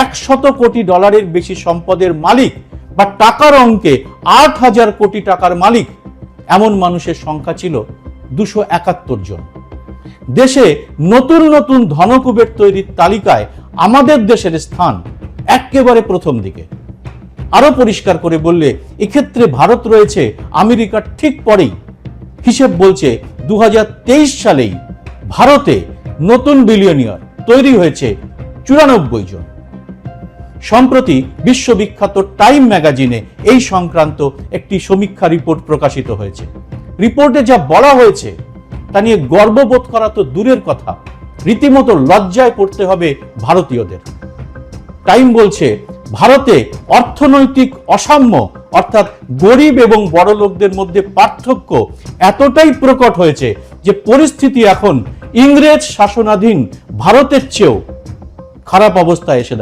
100 কোটি ডলারের বেশি সম্পদের মালিক বা টাকার অঙ্কে 8,000 কোটি টাকার মালিক এমন মানুষের সংখ্যা ছিল 271 জন। দেশে নতুন নতুন ধনকুবের তৈরির তালিকায় আমাদের দেশের স্থান একেবারে প্রথম দিকে। আরো পরিষ্কার করে বললে এক্ষেত্রে ভারত রয়েছে আমেরিকার ঠিক পরেই। হিসেব বলছে 2023 সালেই ভারতে নতুন বিলিয়নিয়ার তৈরি হয়েছে 94 জন। সম্প্রতি বিশ্ববিখ্যাত টাইম ম্যাগাজিনে এই সংক্রান্ত একটি সমীক্ষা রিপোর্ট প্রকাশিত হয়েছে। রিপোর্টে যা বলা হয়েছে তা নিয়ে গর্ববোধ করা তো দূরের কথা, রীতিমতো লজ্জায় পড়তে হবে ভারতীয়দের। টাইম বলছে ভারতে অর্থনৈতিক অসাম্য অর্থাৎ গরিব এবং বড় লোকদের মধ্যে পার্থক্য এতটাই প্রকট হয়েছে যে পরিস্থিতি এখন ইংরেজ শাসনাধীন ভারতের চেয়েও খারাপ অবস্থায় এসে